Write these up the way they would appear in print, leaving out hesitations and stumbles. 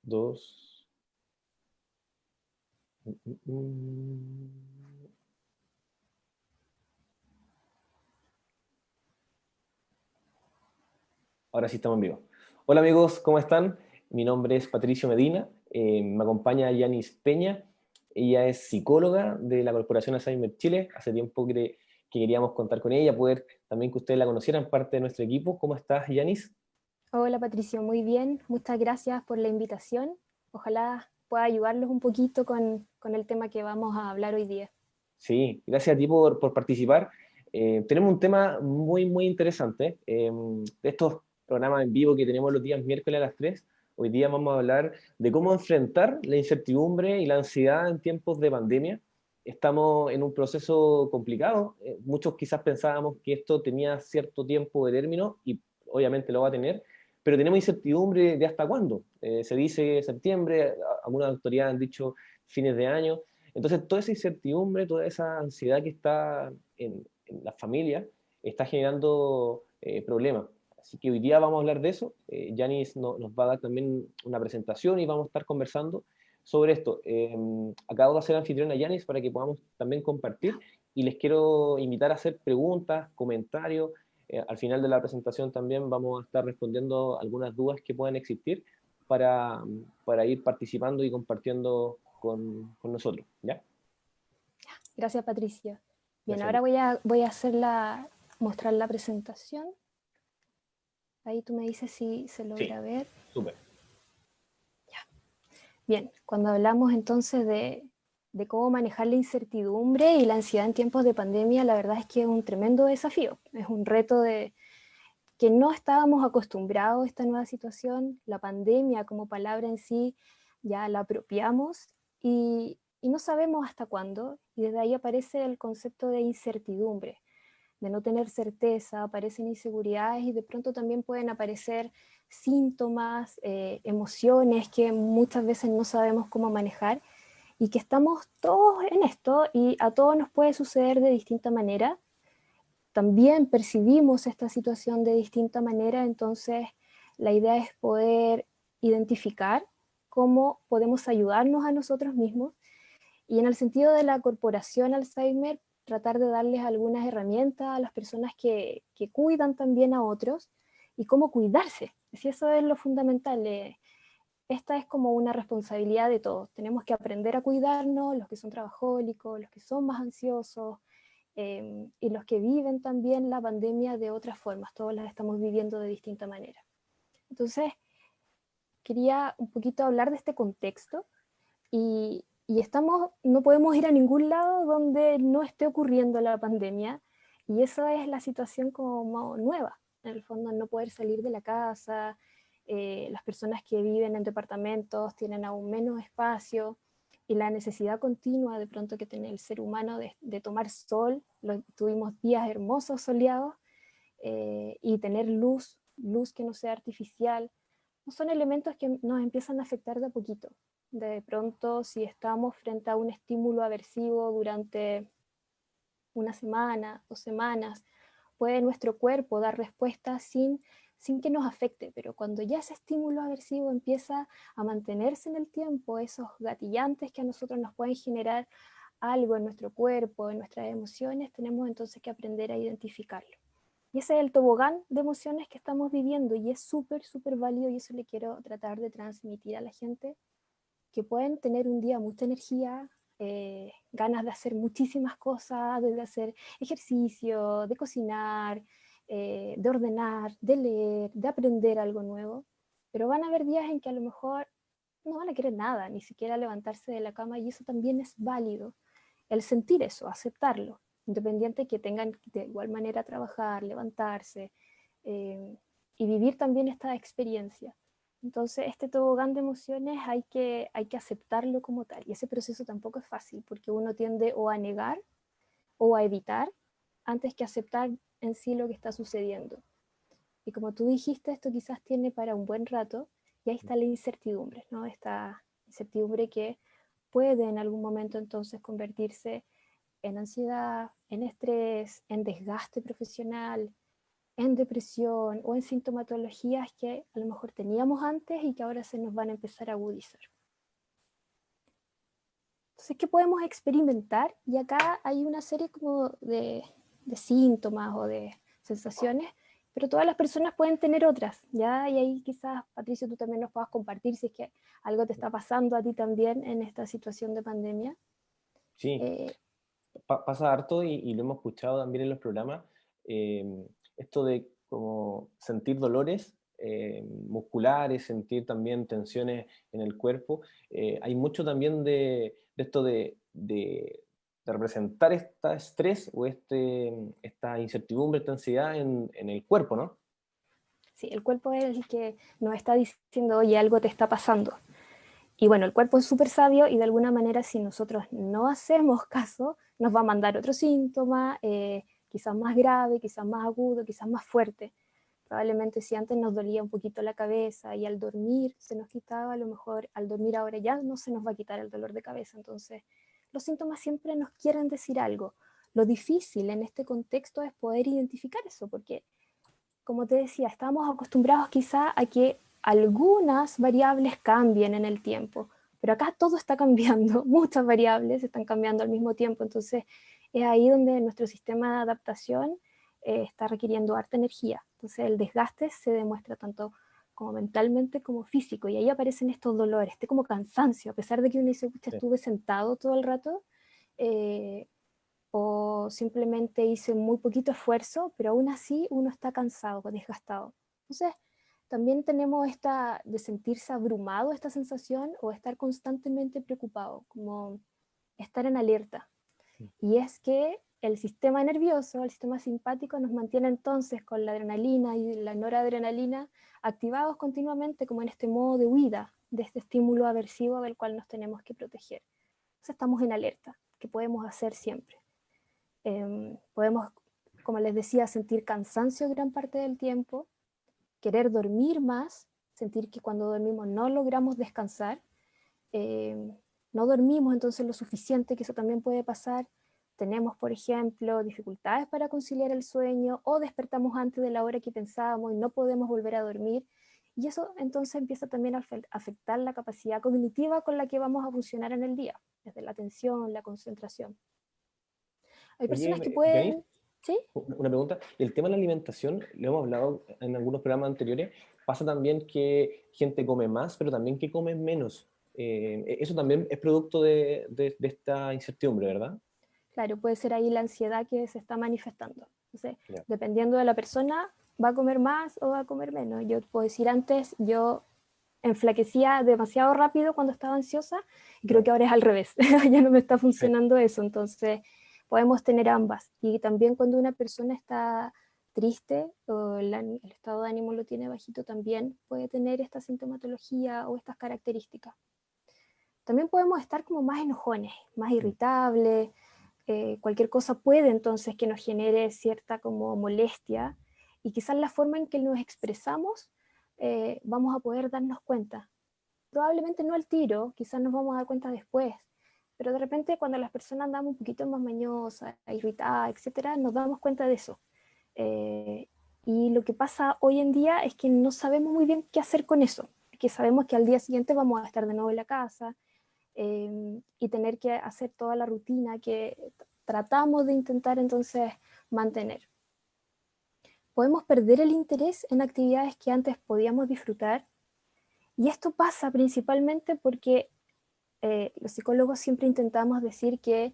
Dos. Mm. Ahora sí estamos en vivo. Hola amigos, ¿cómo están? Mi nombre es Patricio Medina, me acompaña Yanis Peña. Ella es psicóloga de la Corporación Alzheimer Chile. Hace tiempo que queríamos contar con ella, poder también que ustedes la conocieran, parte de nuestro equipo. ¿Cómo estás, Yanis? Hola Patricio, muy bien. Muchas gracias por la invitación. Ojalá pueda ayudarlos un poquito con el tema que vamos a hablar hoy día. Sí, gracias a ti por participar. Tenemos un tema muy interesante. De estos programas en vivo que tenemos los días miércoles a las 3, hoy día vamos a hablar de cómo enfrentar la incertidumbre y la ansiedad en tiempos de pandemia. Estamos en un proceso complicado. Muchos quizás pensábamos que esto tenía cierto tiempo de término y obviamente lo va a tener, pero tenemos incertidumbre de hasta cuándo. Se dice septiembre, algunas autoridades han dicho fines de año. Entonces, toda esa incertidumbre, toda esa ansiedad que está en las familias, está generando problemas. Así que hoy día vamos a hablar de eso. Yanis nos va a dar también una presentación y vamos a estar conversando sobre esto. Acabo de hacer anfitrión a Yanis para que podamos también compartir y les quiero invitar a hacer preguntas, comentarios. Al final de la presentación también vamos a estar respondiendo algunas dudas que puedan existir para, para ir participando y compartiendo con nosotros, ¿ya? Gracias Patricio. Bien, Gracias a ahora ti. voy a mostrar la presentación. Ahí tú me dices si se Sí, logra ver. súper. Ya. Bien, cuando hablamos entonces de cómo manejar la incertidumbre y la ansiedad en tiempos de pandemia, la verdad es que es un tremendo desafío. Es un reto que no estábamos acostumbrados a esta nueva situación. La pandemia como palabra en sí ya la apropiamos y no sabemos hasta cuándo, y desde ahí aparece el concepto de incertidumbre, de no tener certeza, aparecen inseguridades y de pronto también pueden aparecer síntomas, emociones que muchas veces no sabemos cómo manejar y que estamos todos en esto y a todos nos puede suceder de distinta manera. También percibimos esta situación de distinta manera, entonces la idea es poder identificar cómo podemos ayudarnos a nosotros mismos y en el sentido de la corporación Alzheimer, tratar de darles algunas herramientas a las personas que cuidan también a otros y cómo cuidarse. Si eso es lo fundamental. Esta es como una responsabilidad de todos. Tenemos que aprender a cuidarnos, los que son trabajólicos, los que son más ansiosos, y los que viven también la pandemia de otras formas. Todos las estamos viviendo de distinta manera. Entonces, quería un poquito hablar de este contexto y no podemos ir a ningún lado donde no esté ocurriendo la pandemia y esa es la situación como nueva, en el fondo no poder salir de la casa, las personas que viven en departamentos tienen aún menos espacio y la necesidad continua de pronto que tiene el ser humano de tomar sol, tuvimos días hermosos soleados, y tener luz que no sea artificial, son elementos que nos empiezan a afectar de a poquito. De pronto, si estamos frente a un estímulo aversivo durante una semana, 2 semanas, puede nuestro cuerpo dar respuesta sin que nos afecte, pero cuando ya ese estímulo aversivo empieza a mantenerse en el tiempo, esos gatillantes que a nosotros nos pueden generar algo en nuestro cuerpo, en nuestras emociones, tenemos entonces que aprender a identificarlo. Y ese es el tobogán de emociones que estamos viviendo y es súper válido y eso le quiero tratar de transmitir a la gente, que pueden tener un día mucha energía, ganas de hacer muchísimas cosas, de hacer ejercicio, de cocinar, de ordenar, de leer, de aprender algo nuevo, pero van a haber días en que a lo mejor no van a querer nada, ni siquiera levantarse de la cama y eso también es válido. El sentir eso, aceptarlo, independiente que tengan de igual manera trabajar, levantarse, eh, y vivir también esta experiencia. Entonces, este tobogán de emociones hay que aceptarlo como tal. Y ese proceso tampoco es fácil, porque uno tiende o a negar o a evitar antes que aceptar en sí lo que está sucediendo. Y como tú dijiste, esto quizás tiene para un buen rato, y ahí está la incertidumbre, ¿no? Esta incertidumbre que puede en algún momento entonces convertirse en ansiedad, en estrés, en desgaste profesional, en depresión o en sintomatologías que a lo mejor teníamos antes y que ahora se nos van a empezar a agudizar. Entonces, ¿qué podemos experimentar? Y acá hay una serie como de síntomas o de sensaciones, pero todas las personas pueden tener otras, ¿ya? Y ahí quizás, Patricio, tú también nos puedas compartir si es que algo te está pasando a ti también en esta situación de pandemia. Sí, pasa harto y lo hemos escuchado también en los programas, esto de como sentir dolores musculares, sentir también tensiones en el cuerpo. Hay mucho también de esto de representar este estrés o esta incertidumbre, esta ansiedad en el cuerpo, ¿no? Sí, el cuerpo es el que nos está diciendo, oye, algo te está pasando. Y bueno, el cuerpo es súper sabio y de alguna manera si nosotros no hacemos caso, nos va a mandar otro síntoma, quizás más grave, quizás más agudo, quizás más fuerte. Probablemente si antes nos dolía un poquito la cabeza y al dormir se nos quitaba, a lo mejor al dormir ahora ya no se nos va a quitar el dolor de cabeza. Entonces, los síntomas siempre nos quieren decir algo. Lo difícil en este contexto es poder identificar eso, porque como te decía, estamos acostumbrados quizá a que algunas variables cambien en el tiempo, pero acá todo está cambiando, muchas variables están cambiando al mismo tiempo, entonces es ahí donde nuestro sistema de adaptación está requiriendo harta energía, entonces el desgaste se demuestra tanto como mentalmente como físico, y ahí aparecen estos dolores, este como cansancio, a pesar de que uno dice, pucha, Sí. estuve sentado todo el rato, eh, o simplemente hice muy poquito esfuerzo, pero aún así uno está cansado, desgastado. Entonces, también tenemos esta de sentirse abrumado, esta sensación, o estar constantemente preocupado, como estar en alerta. Y es que el sistema nervioso, el sistema simpático, nos mantiene entonces con la adrenalina y la noradrenalina activados continuamente como en este modo de huida de este estímulo aversivo del cual nos tenemos que proteger. Entonces estamos en alerta, que podemos hacer siempre. Podemos, como les decía, sentir cansancio gran parte del tiempo, querer dormir más, sentir que cuando dormimos no logramos descansar, no dormimos entonces lo suficiente, que eso también puede pasar. Tenemos, por ejemplo, dificultades para conciliar el sueño o despertamos antes de la hora que pensábamos y no podemos volver a dormir. Y eso entonces empieza también a afectar la capacidad cognitiva con la que vamos a funcionar en el día, desde la atención, la concentración. Hay personas que Oye, Janine, pueden, ¿sí? una pregunta. El tema de la alimentación, lo hemos hablado en algunos programas anteriores, pasa también que gente come más, pero también que come menos. Eso también es producto de esta incertidumbre, ¿verdad? Claro, puede ser ahí la ansiedad que se está manifestando. Entonces, Ya. dependiendo de la persona, va a comer más o va a comer menos. Yo puedo decir antes, yo enflaquecía demasiado rápido cuando estaba ansiosa y creo Claro. que ahora es al revés. Ya no me está Sí. funcionando eso. Entonces, podemos tener ambas. Y también cuando una persona está triste o el estado de ánimo lo tiene bajito también, puede tener esta sintomatología o estas características. También podemos estar como más enojones, más Mm. irritables, cualquier cosa puede entonces que nos genere cierta como molestia y quizás la forma en que nos expresamos vamos a poder darnos cuenta. Probablemente no al tiro, quizás nos vamos a dar cuenta después, pero de repente cuando las personas andamos un poquito más mañosas, irritadas, etcétera, nos damos cuenta de eso. Eh, y lo que pasa hoy en día es que no sabemos muy bien qué hacer con eso, que sabemos que al día siguiente vamos a estar de nuevo en la casa, y tener que hacer toda la rutina que tratamos de intentar entonces mantener. Podemos perder el interés en actividades que antes podíamos disfrutar y esto pasa principalmente porque los psicólogos siempre intentamos decir que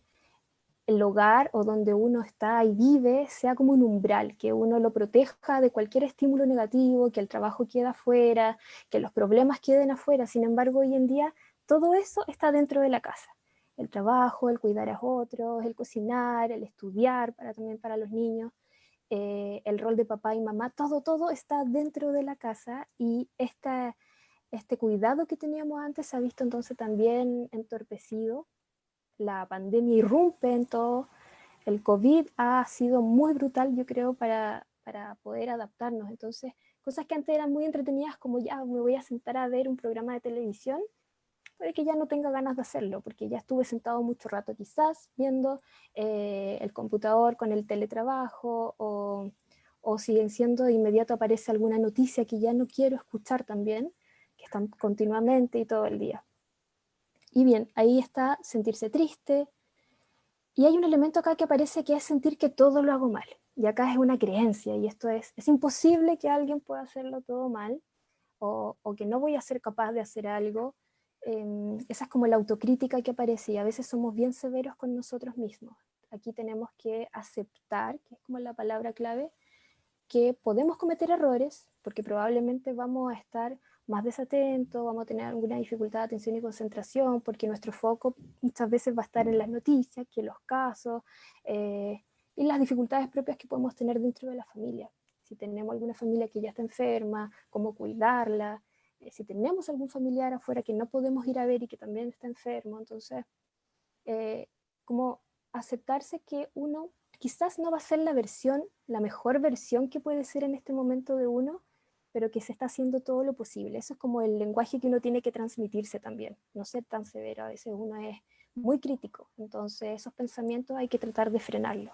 el hogar o donde uno está y vive sea como un umbral, que uno lo proteja de cualquier estímulo negativo, que el trabajo quede afuera, que los problemas queden afuera. Sin embargo, hoy en día todo eso está dentro de la casa. El trabajo, el cuidar a otros, el cocinar, el estudiar también para los niños, el rol de papá y mamá, todo está dentro de la casa y este cuidado que teníamos antes se ha visto entonces también entorpecido. La pandemia irrumpe en todo, el COVID ha sido muy brutal, yo creo, para poder adaptarnos. Entonces, cosas que antes eran muy entretenidas, como ya me voy a sentar a ver un programa de televisión, puede que ya no tenga ganas de hacerlo, porque ya estuve sentado mucho rato quizás viendo el computador con el teletrabajo o siguen siendo de inmediato aparece alguna noticia que ya no quiero escuchar también, que están continuamente y todo el día. Y bien, ahí está sentirse triste, y hay un elemento acá que aparece que es sentir que todo lo hago mal. Y acá es una creencia, y esto es imposible que alguien pueda hacerlo todo mal, o que no voy a ser capaz de hacer algo. Esa es como la autocrítica que aparece, y a veces somos bien severos con nosotros mismos. Aquí tenemos que aceptar, que es como la palabra clave, que podemos cometer errores, porque probablemente vamos a estar más desatentos, vamos a tener alguna dificultad de atención y concentración, porque nuestro foco muchas veces va a estar en las noticias, que en los casos, y las dificultades propias que podemos tener dentro de la familia. Si tenemos alguna familia que ya está enferma, cómo cuidarla, si tenemos algún familiar afuera que no podemos ir a ver y que también está enfermo, entonces, como aceptarse que uno quizás no va a ser la mejor versión que puede ser en este momento de uno, pero que se está haciendo todo lo posible. Eso es como el lenguaje que uno tiene que transmitirse también, no ser tan severo. A veces uno es muy crítico, entonces esos pensamientos hay que tratar de frenarlos.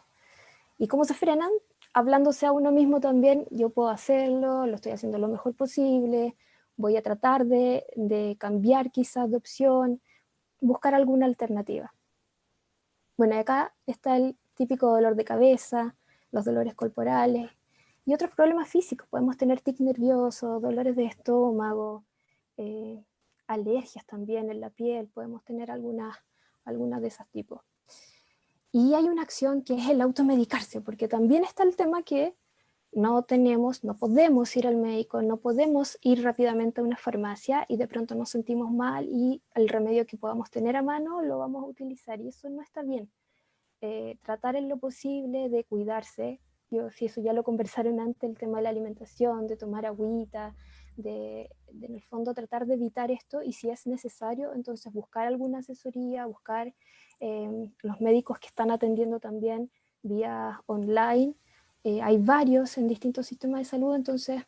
¿Y cómo se frenan? Hablándose a uno mismo también, yo puedo hacerlo, lo estoy haciendo lo mejor posible, voy a tratar de cambiar quizás de opción, buscar alguna alternativa. Bueno, acá está el típico dolor de cabeza, los dolores corporales y otros problemas físicos. Podemos tener tic nervioso, dolores de estómago, alergias también en la piel, podemos tener algunas de esos tipos. Y hay una acción que es el automedicarse, porque también está el tema que no podemos ir al médico, no podemos ir rápidamente a una farmacia y de pronto nos sentimos mal y el remedio que podamos tener a mano lo vamos a utilizar, y eso no está bien. Tratar en lo posible de cuidarse. Si eso ya lo conversaron antes, el tema de la alimentación, de tomar agüita, en el fondo tratar de evitar esto, y si es necesario, entonces buscar alguna asesoría, buscar los médicos que están atendiendo también vía online. Hay varios en distintos sistemas de salud, entonces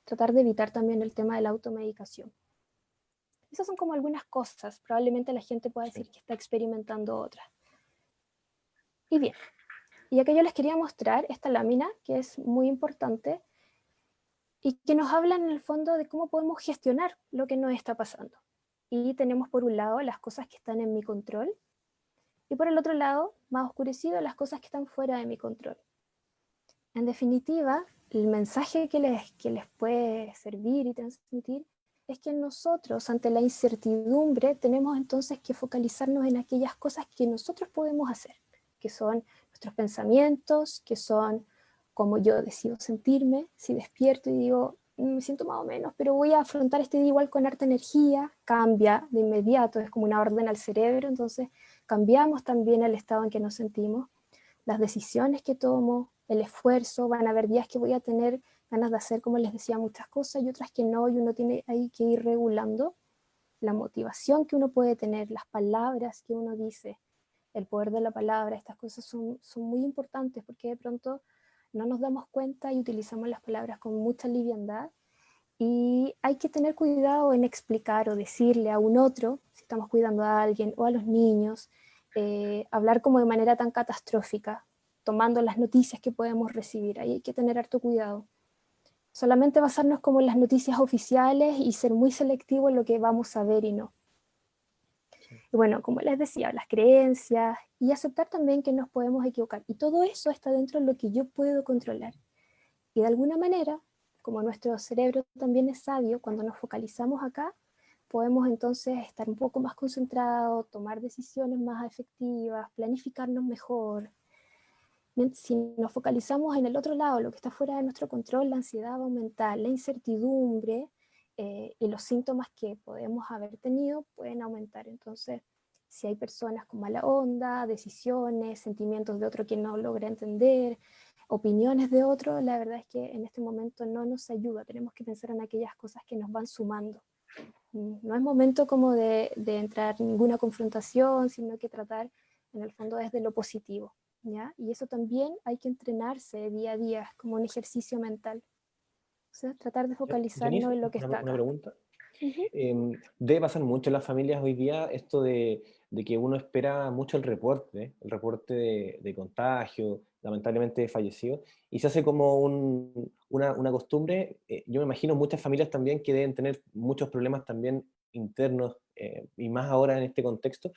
tratar de evitar también el tema de la automedicación. Esas son como algunas cosas. Probablemente la gente pueda decir que está experimentando otras. Y bien, y acá yo les quería mostrar esta lámina, que es muy importante, y que nos habla en el fondo de cómo podemos gestionar lo que nos está pasando. Y tenemos por un lado las cosas que están en mi control, y por el otro lado, más oscurecido, las cosas que están fuera de mi control. En definitiva, el mensaje que les puede servir y transmitir es que nosotros, ante la incertidumbre, tenemos entonces que focalizarnos en aquellas cosas que nosotros podemos hacer, que son nuestros pensamientos, que son cómo yo decido sentirme. Si despierto y digo, me siento más o menos, pero voy a afrontar este día igual con harta energía, cambia de inmediato, es como una orden al cerebro, entonces cambiamos también el estado en que nos sentimos, las decisiones que tomo, el esfuerzo. Van a haber días que voy a tener ganas de hacer, como les decía, muchas cosas, y otras que no, y uno tiene ahí que ir regulando la motivación que uno puede tener, las palabras que uno dice, el poder de la palabra. Estas cosas son muy importantes, porque de pronto no nos damos cuenta y utilizamos las palabras con mucha liviandad, y hay que tener cuidado en explicar o decirle a un otro, si estamos cuidando a alguien o a los niños, hablar como de manera tan catastrófica, tomando las noticias que podemos recibir. Ahí hay que tener harto cuidado. Solamente basarnos como en las noticias oficiales y ser muy selectivo en lo que vamos a ver y no. Y bueno, como les decía, las creencias, y aceptar también que nos podemos equivocar. Y todo eso está dentro de lo que yo puedo controlar. Y de alguna manera, como nuestro cerebro también es sabio, cuando nos focalizamos acá, podemos entonces estar un poco más concentrados, tomar decisiones más efectivas, planificarnos mejor. Si nos focalizamos en el otro lado, lo que está fuera de nuestro control, la ansiedad va a aumentar, la incertidumbre y los síntomas que podemos haber tenido pueden aumentar. Entonces, si hay personas con mala onda, decisiones, sentimientos de otro que no logra entender, opiniones de otro, la verdad es que en este momento no nos ayuda. Tenemos que pensar en aquellas cosas que nos van sumando. No es momento como de entrar en ninguna confrontación, sino que tratar en el fondo desde lo positivo, ¿ya? Y eso también hay que entrenarse día a día, es como un ejercicio mental. O sea, tratar de focalizarnos Denise, en lo que está una acá. pregunta. Ujú. Debe pasar mucho en las familias hoy día esto de que uno espera mucho el reporte de contagio, lamentablemente de fallecido, y se hace como una costumbre. Yo me imagino muchas familias también que deben tener muchos problemas también internos, y más ahora en este contexto,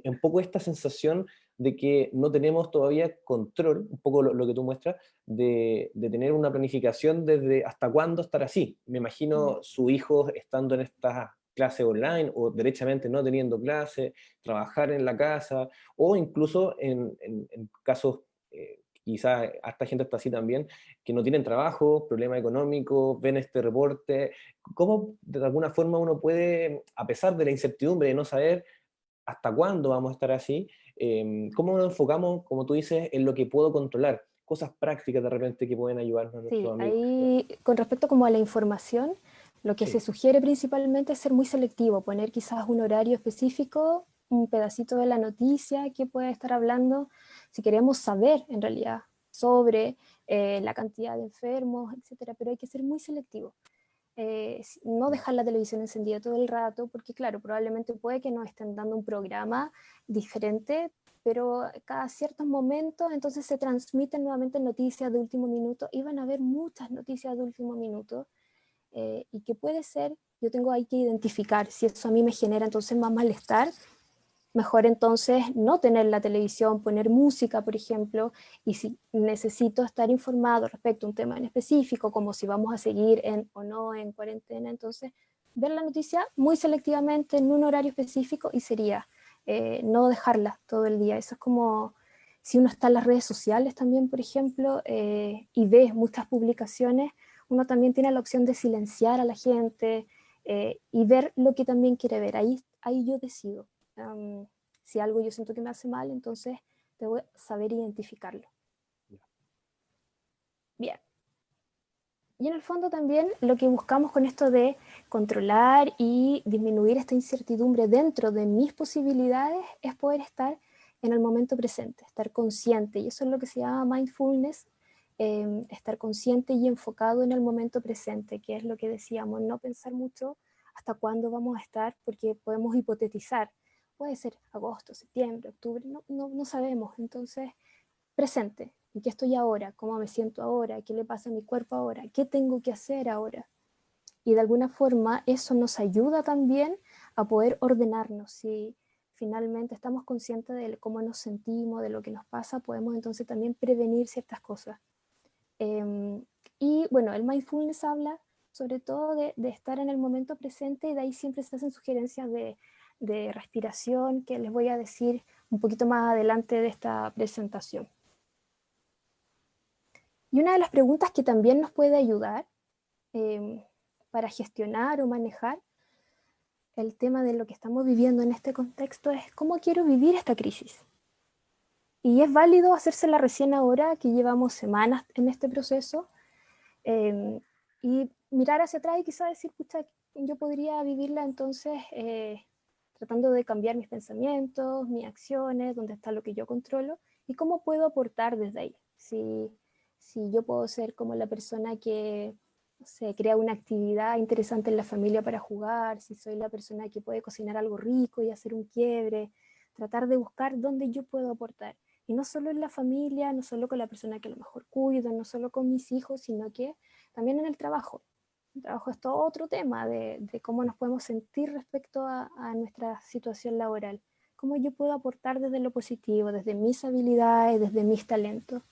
un poco esta sensación de que no tenemos todavía control, un poco lo que tú muestras, de tener una planificación desde hasta cuándo estar así. Me Mm. imagino su hijo estando en estas clases online o derechamente no teniendo clases, trabajar en la casa o incluso en casos, quizás harta gente está así también, que no tienen trabajo, problemas económicos, ven este reporte. ¿Cómo de alguna forma uno puede, a pesar de la incertidumbre de no saber hasta cuándo vamos a estar así, cómo nos enfocamos, como tú dices, en lo que puedo controlar? Cosas prácticas de repente que pueden ayudarnos a nuestros Sí, amigos. ahí con respecto como a la información, lo que se Sí, sugiere principalmente es ser muy selectivo, poner quizás un horario específico, un pedacito de la noticia que puede estar hablando, si queremos saber en realidad sobre la cantidad de enfermos, etcétera, pero hay que ser muy selectivo. No dejar la televisión encendida todo el rato, porque claro, probablemente puede que nos estén dando un programa diferente, pero cada ciertos momentos entonces se transmiten nuevamente noticias de último minuto y van a haber muchas noticias de último minuto, y que puede ser, yo tengo ahí que identificar si eso a mí me genera entonces más malestar. Mejor entonces no tener la televisión, poner música, por ejemplo, y si necesito estar informado respecto a un tema en específico, como si vamos a seguir o no en cuarentena, entonces ver la noticia muy selectivamente en un horario específico y sería no dejarla todo el día. Eso es como si uno está en las redes sociales también, por ejemplo, y ve muchas publicaciones, uno también tiene la opción de silenciar a la gente y ver lo que también quiere ver. Ahí yo decido. Si algo yo siento que me hace mal, entonces debo saber identificarlo. Bien. Y en el fondo también lo que buscamos con esto de controlar y disminuir esta incertidumbre dentro de mis posibilidades es poder estar en el momento presente, estar consciente. Y eso es lo que se llama mindfulness, estar consciente y enfocado en el momento presente, que es lo que decíamos, no pensar mucho hasta cuándo vamos a estar, porque podemos hipotetizar. Puede ser agosto, septiembre, octubre, no sabemos. Entonces, presente, en qué estoy ahora, cómo me siento ahora, qué le pasa a mi cuerpo ahora, qué tengo que hacer ahora. Y de alguna forma eso nos ayuda también a poder ordenarnos. Si finalmente estamos conscientes de cómo nos sentimos, de lo que nos pasa, podemos entonces también prevenir ciertas cosas. Y bueno, el mindfulness habla sobre todo de estar en el momento presente y de ahí siempre se hacen sugerencias de respiración que les voy a decir un poquito más adelante de esta presentación. Y una de las preguntas que también nos puede ayudar eh, para gestionar o manejar el tema de lo que estamos viviendo en este contexto es cómo quiero vivir esta crisis. Y es válido hacérsela recién ahora, que llevamos semanas en este proceso, y mirar hacia atrás y quizás decir, pucha, yo podría vivirla entonces tratando de cambiar mis pensamientos, mis acciones, dónde está lo que yo controlo y cómo puedo aportar desde ahí. Si yo puedo ser como la persona que se crea una actividad interesante en la familia para jugar, si soy la persona que puede cocinar algo rico y hacer un quiebre, tratar de buscar dónde yo puedo aportar. Y no solo en la familia, no solo con la persona que a lo mejor cuido, no solo con mis hijos, sino que también en el trabajo. El trabajo es todo otro tema de cómo nos podemos sentir respecto a nuestra situación laboral. Cómo yo puedo aportar desde lo positivo, desde mis habilidades, desde mis talentos.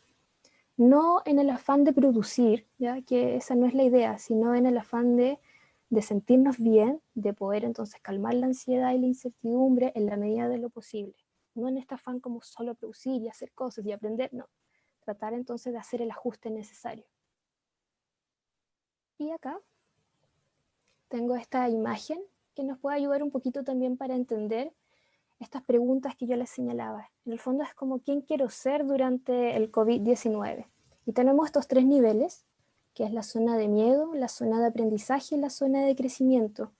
No en el afán de producir, ¿ya? Que esa no es la idea, sino en el afán de sentirnos bien, de poder entonces calmar la ansiedad y la incertidumbre en la medida de lo posible. No en este afán como solo producir y hacer cosas y aprender, no. Tratar entonces de hacer el ajuste necesario. Y acá tengo esta imagen que nos puede ayudar un poquito también para entender estas preguntas que yo les señalaba. En el fondo es como quién quiero ser durante el COVID-19. Y tenemos estos tres niveles, que es la zona de miedo, la zona de aprendizaje y la zona de crecimiento.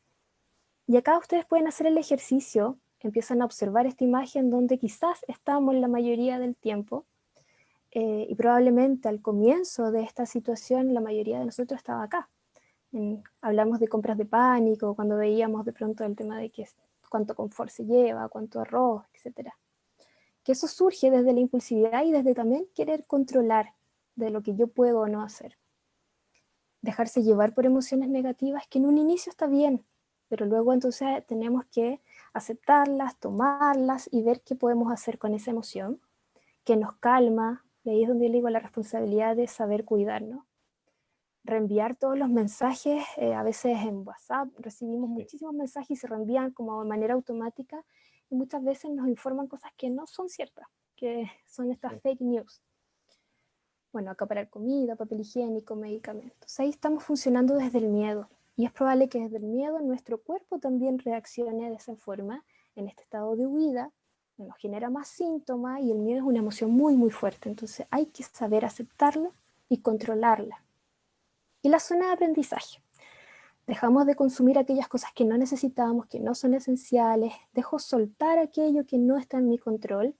Y acá ustedes pueden hacer el ejercicio, empiezan a observar esta imagen donde quizás estamos la mayoría del tiempo, y probablemente al comienzo de esta situación la mayoría de nosotros estaba acá. Hablamos de compras de pánico, cuando veíamos de pronto el tema de que cuánto confort se lleva, cuánto arroz, etc. Que eso surge desde la impulsividad y desde también querer controlar de lo que yo puedo o no hacer. Dejarse llevar por emociones negativas, que en un inicio está bien, pero luego entonces tenemos que aceptarlas, tomarlas y ver qué podemos hacer con esa emoción, que nos calma, y ahí es donde yo le digo la responsabilidad de saber cuidarnos. Reenviar todos los mensajes, a veces en WhatsApp recibimos muchísimos mensajes y se reenvían como de manera automática, y muchas veces nos informan cosas que no son ciertas, que son estas fake news. Bueno, acaparar comida, papel higiénico, medicamentos. Ahí estamos funcionando desde el miedo. Y es probable que desde el miedo nuestro cuerpo también reaccione de esa forma, en este estado de huida, nos genera más síntomas y el miedo es una emoción muy, muy fuerte. Entonces hay que saber aceptarla y controlarla. Y la zona de aprendizaje. Dejamos de consumir aquellas cosas que no necesitamos, que no son esenciales. Dejo soltar aquello que no está en mi control.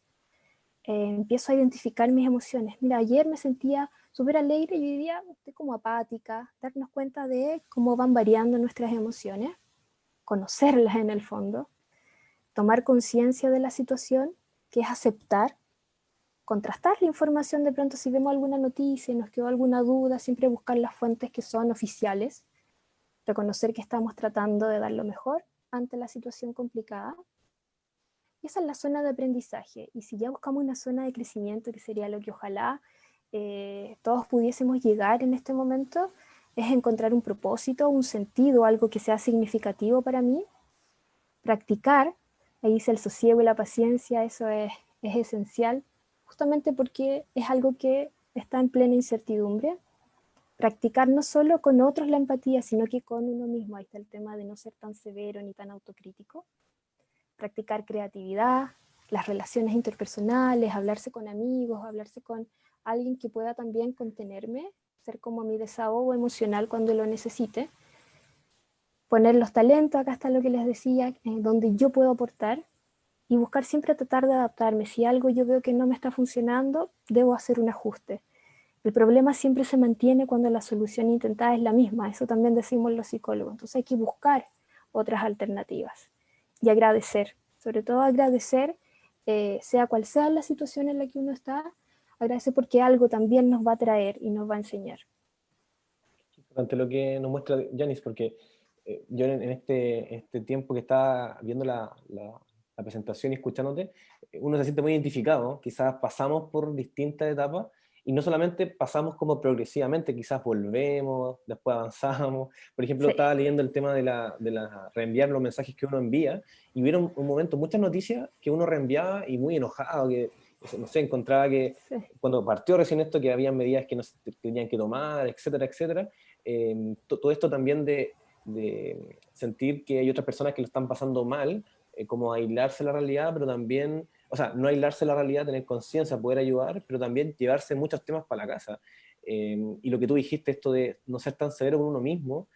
Empiezo a identificar mis emociones. Mira, ayer me sentía súper alegre y hoy día estoy como apática. Darnos cuenta de cómo van variando nuestras emociones, conocerlas en el fondo, tomar conciencia de la situación, que es aceptar, contrastar la información de pronto si vemos alguna noticia y nos quedó alguna duda, siempre buscar las fuentes que son oficiales, reconocer que estamos tratando de dar lo mejor ante la situación complicada. Y esa es la zona de aprendizaje. Y si ya buscamos una zona de crecimiento, que sería lo que ojalá todos pudiésemos llegar en este momento, es encontrar un propósito, un sentido, algo que sea significativo para mí. Practicar, ahí dice el sosiego y la paciencia, eso es esencial, justamente porque es algo que está en plena incertidumbre. Practicar no solo con otros la empatía, sino que con uno mismo. Ahí está el tema de no ser tan severo ni tan autocrítico. Practicar creatividad, las relaciones interpersonales, hablarse con amigos, hablarse con alguien que pueda también contenerme, ser como mi desahogo emocional cuando lo necesite. Poner los talentos, acá está lo que les decía, donde yo puedo aportar, y buscar siempre tratar de adaptarme. Si algo yo veo que no me está funcionando, debo hacer un ajuste. El problema siempre se mantiene cuando la solución intentada es la misma, eso también decimos los psicólogos. Entonces hay que buscar otras alternativas y agradecer, sobre todo agradecer, sea cual sea la situación en la que uno está, agradecer porque algo también nos va a traer y nos va a enseñar. Ante lo que nos muestra Yanis, porque yo en este tiempo que estaba viendo la presentación y escuchándote, uno se siente muy identificado, quizás pasamos por distintas etapas, y no solamente pasamos como progresivamente, quizás volvemos, después avanzamos. Por ejemplo, Sí. estaba leyendo el tema de reenviar los mensajes que uno envía, y hubieron un momento, muchas noticias que uno reenviaba y muy enojado, que no sé, encontraba que Sí. cuando partió recién esto, que había medidas que no se tenían que tomar, etcétera, etcétera. Todo esto también de sentir que hay otras personas que lo están pasando mal, como aislarse de la realidad, pero también, o sea, no aislarse de la realidad, tener conciencia, poder ayudar, pero también llevarse muchos temas para la casa. Y lo que tú dijiste, esto de no ser tan severo con uno mismo,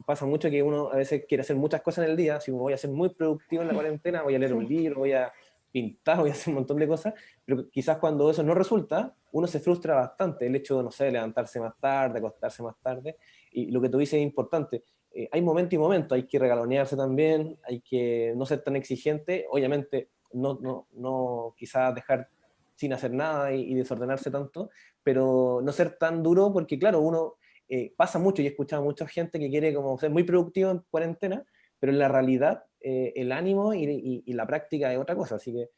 pasa mucho que uno a veces quiere hacer muchas cosas en el día, si voy a ser muy productivo en la cuarentena, voy a leer Sí. un libro, voy a pintar, voy a hacer un montón de cosas, pero quizás cuando eso no resulta, uno se frustra bastante, el hecho de, no sé, levantarse más tarde, acostarse más tarde, y lo que tú dices es importante. Hay momento y momento, hay que regalonearse también, hay que no ser tan exigente, obviamente no quizás dejar sin hacer nada y desordenarse tanto, pero no ser tan duro porque claro, uno pasa mucho y he escuchado a mucha gente que quiere como ser muy productivo en cuarentena, pero en la realidad el ánimo y la práctica es otra cosa, así que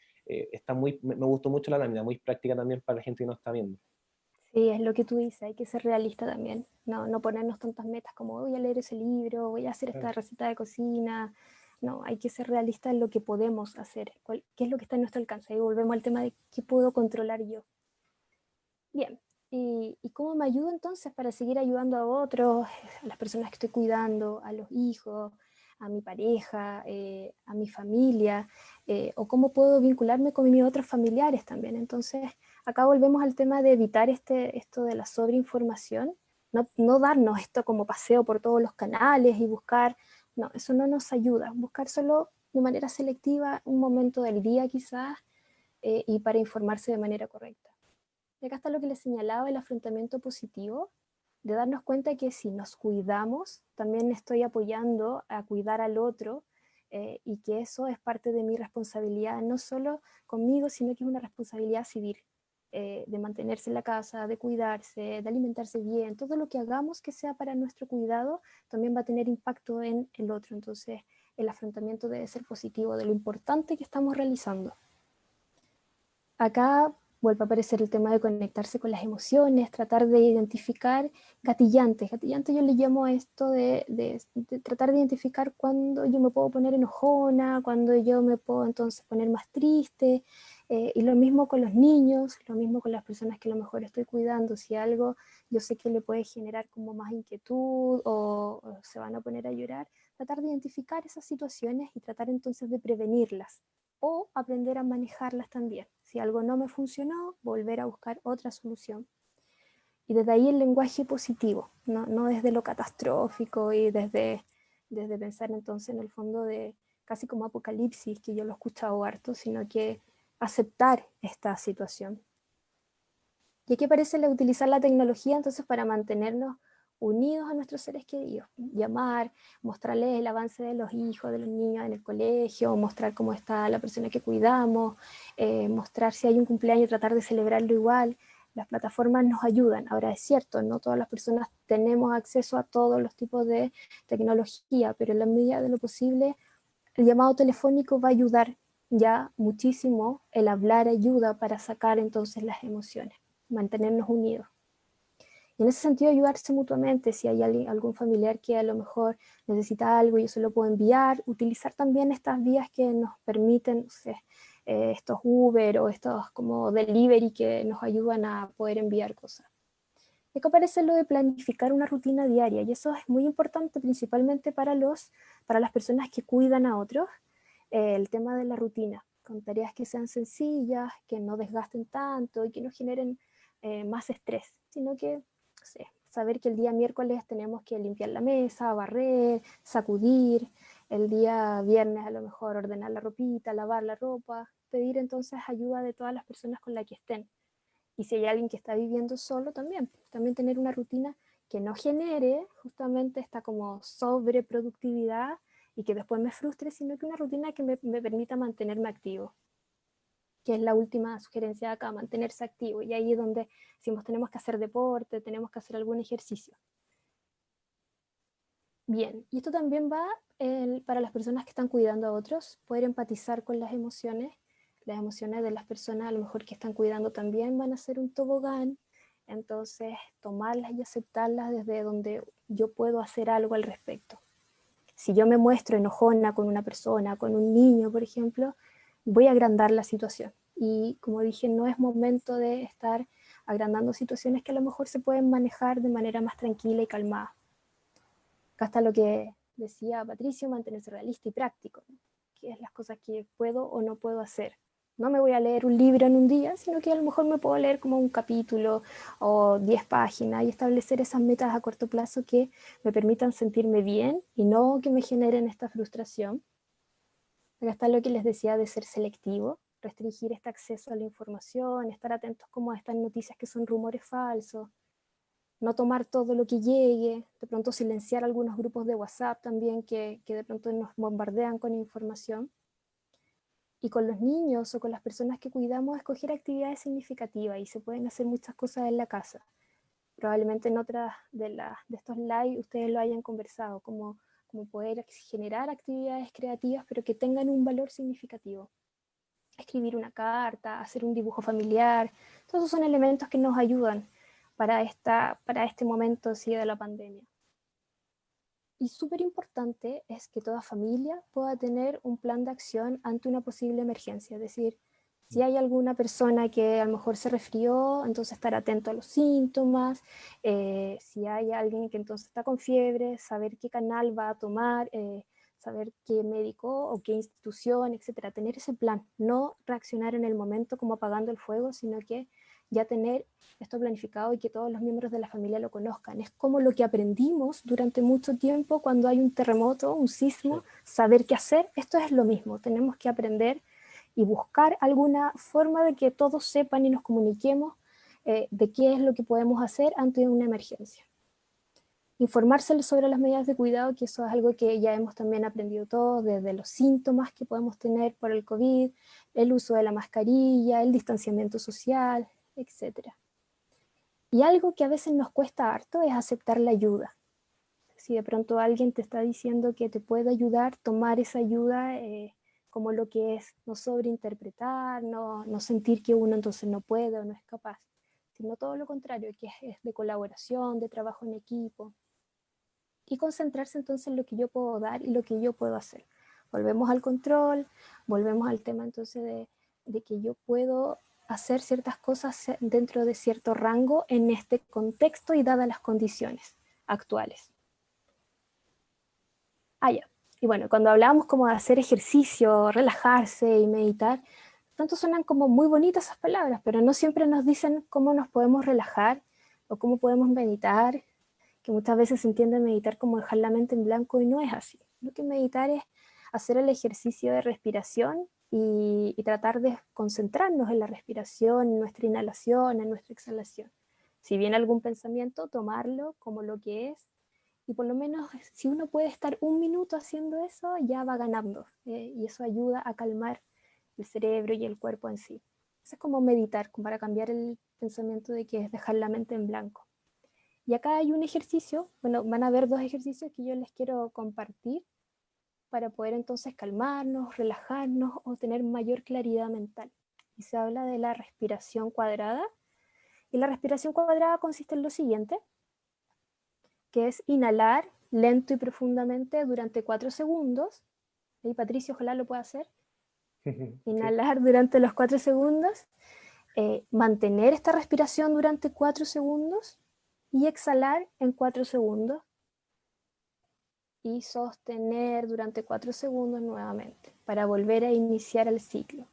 me gustó mucho la lámina, muy práctica también para la gente que no está viendo. Sí, es lo que tú dices, hay que ser realista también, no ponernos tantas metas como voy a leer ese libro, voy a hacer esta receta de cocina. No, hay que ser realista en lo que podemos hacer, qué es lo que está en nuestro alcance. Ahí volvemos al tema de qué puedo controlar yo. Bien, ¿y cómo me ayudo entonces para seguir ayudando a otros, a las personas que estoy cuidando, a los hijos, a mi pareja, a mi familia, o cómo puedo vincularme con mis otros familiares también? Entonces, acá volvemos al tema de evitar esto de la sobreinformación, no darnos esto como paseo por todos los canales y buscar, no, eso no nos ayuda, buscar solo de manera selectiva un momento del día quizás, y para informarse de manera correcta. Y acá está lo que les señalaba, el afrontamiento positivo. de darnos cuenta que si nos cuidamos, también estoy apoyando a cuidar al otro, y que eso es parte de mi responsabilidad, no solo conmigo, sino que es una responsabilidad civil, de mantenerse en la casa, de cuidarse, de alimentarse bien. Todo lo que hagamos que sea para nuestro cuidado también va a tener impacto en el otro. Entonces, el afrontamiento debe ser positivo de lo importante que estamos realizando. Acá vuelve a aparecer el tema de conectarse con las emociones, tratar de identificar gatillantes. Gatillantes yo le llamo a esto de tratar de identificar cuándo yo me puedo poner enojona, cuándo yo me puedo entonces poner más triste. Y lo mismo con los niños, lo mismo con las personas que a lo mejor estoy cuidando. Si algo yo sé que le puede generar como más inquietud o se van a poner a llorar, tratar de identificar esas situaciones y tratar entonces de prevenirlas o aprender a manejarlas también. Si algo no me funcionó, volver a buscar otra solución. Y desde ahí el lenguaje positivo, no desde lo catastrófico y desde pensar entonces en el fondo de casi como apocalipsis, que yo lo he escuchado harto, sino que aceptar esta situación. Y aquí parece utilizar la tecnología entonces para mantenernos unidos a nuestros seres queridos, llamar, mostrarles el avance de los hijos, de los niños en el colegio, mostrar cómo está la persona que cuidamos, mostrar si hay un cumpleaños, tratar de celebrarlo igual. Las plataformas nos ayudan. Ahora es cierto, no todas las personas tenemos acceso a todos los tipos de tecnología, pero en la medida de lo posible el llamado telefónico va a ayudar ya muchísimo, el hablar ayuda para sacar entonces las emociones, mantenernos unidos. Y en ese sentido ayudarse mutuamente, si hay alguien, algún familiar que a lo mejor necesita algo, yo se lo puedo enviar, utilizar también estas vías que nos permiten, no sé, estos Uber o estos como delivery que nos ayudan a poder enviar cosas. Y acá aparece lo de planificar una rutina diaria, y eso es muy importante principalmente para las personas que cuidan a otros, el tema de la rutina, con tareas que sean sencillas, que no desgasten tanto y que no generen más estrés, sino que, no sé, saber que el día miércoles tenemos que limpiar la mesa, barrer, sacudir, el día viernes a lo mejor ordenar la ropita, lavar la ropa, pedir entonces ayuda de todas las personas con las que estén. Y si hay alguien que está viviendo solo también tener una rutina que no genere justamente esta como sobreproductividad y que después me frustre, sino que una rutina que me permita mantenerme activo, que es la última sugerencia de acá, mantenerse activo. Y ahí es donde decimos tenemos que hacer deporte, tenemos que hacer algún ejercicio. Bien, y esto también va para las personas que están cuidando a otros, poder empatizar con las emociones de las personas a lo mejor que están cuidando también van a ser un tobogán, entonces tomarlas y aceptarlas desde donde yo puedo hacer algo al respecto. Si yo me muestro enojona con una persona, con un niño, por ejemplo, voy a agrandar la situación. Y como dije, no es momento de estar agrandando situaciones que a lo mejor se pueden manejar de manera más tranquila y calmada. Acá está lo que decía Patricio, mantenerse realista y práctico, ¿no? ¿Qué es las cosas que puedo o no puedo hacer? No me voy a leer un libro en un día, sino que a lo mejor me puedo leer como un capítulo o 10 páginas y establecer esas metas a corto plazo que me permitan sentirme bien y no que me generen esta frustración. Acá está lo que les decía de ser selectivo, restringir este acceso a la información, estar atentos como a estas noticias que son rumores falsos, no tomar todo lo que llegue, de pronto silenciar algunos grupos de WhatsApp también que de pronto nos bombardean con información. Y con los niños o con las personas que cuidamos, escoger actividades significativas y se pueden hacer muchas cosas en la casa. Probablemente en otras de estos live ustedes lo hayan conversado, como poder generar actividades creativas pero que tengan un valor significativo. Escribir una carta, hacer un dibujo familiar, todos esos son elementos que nos ayudan para este momento sí, de la pandemia. Y súper importante es que toda familia pueda tener un plan de acción ante una posible emergencia. Es decir, si hay alguna persona que a lo mejor se resfrió, entonces estar atento a los síntomas. Si hay alguien que entonces está con fiebre, saber qué canal va a tomar, saber qué médico o qué institución, etcétera. Tener ese plan, no reaccionar en el momento como apagando el fuego, sino que ya tener esto planificado y que todos los miembros de la familia lo conozcan. Es como lo que aprendimos durante mucho tiempo cuando hay un terremoto, un sismo, saber qué hacer. Esto es lo mismo, tenemos que aprender y buscar alguna forma de que todos sepan y nos comuniquemos de qué es lo que podemos hacer ante una emergencia. informarse sobre las medidas de cuidado, que eso es algo que ya hemos también aprendido todos, desde los síntomas que podemos tener por el COVID, el uso de la mascarilla, el distanciamiento social, etc. Y algo que a veces nos cuesta harto es aceptar la ayuda. Si de pronto alguien te está diciendo que te puede ayudar, tomar esa ayuda como lo que es, no sobreinterpretar, no sentir que uno entonces no puede o no es capaz, sino todo lo contrario, que es de colaboración, de trabajo en equipo, y concentrarse entonces en lo que yo puedo dar y lo que yo puedo hacer. Volvemos al control, volvemos al tema entonces de que yo puedo hacer ciertas cosas dentro de cierto rango en este contexto y dadas las condiciones actuales. Ya. Y bueno, cuando hablábamos como de hacer ejercicio, relajarse y meditar, tanto suenan como muy bonitas esas palabras, pero no siempre nos dicen cómo nos podemos relajar o cómo podemos meditar, que muchas veces se entiende meditar como dejar la mente en blanco y no es así. Lo que meditar es hacer el ejercicio de respiración y tratar de concentrarnos en la respiración, en nuestra inhalación, en nuestra exhalación. Si viene algún pensamiento, tomarlo como lo que es, y por lo menos si uno puede estar un minuto haciendo eso, ya va ganando, y eso ayuda a calmar el cerebro y el cuerpo en sí. Eso es como meditar, como para cambiar el pensamiento de que es dejar la mente en blanco. Y acá hay un ejercicio, bueno, van a haber dos ejercicios que yo les quiero compartir para poder entonces calmarnos, relajarnos o tener mayor claridad mental. Y se habla de la respiración cuadrada. Y la respiración cuadrada consiste en lo siguiente, que es inhalar lento y profundamente durante 4 segundos. Y Patricio, ojalá lo pueda hacer. Inhalar sí. Durante los 4 segundos, mantener esta respiración durante 4 segundos y exhalar en 4 segundos y sostener durante 4 segundos nuevamente para volver a iniciar el ciclo.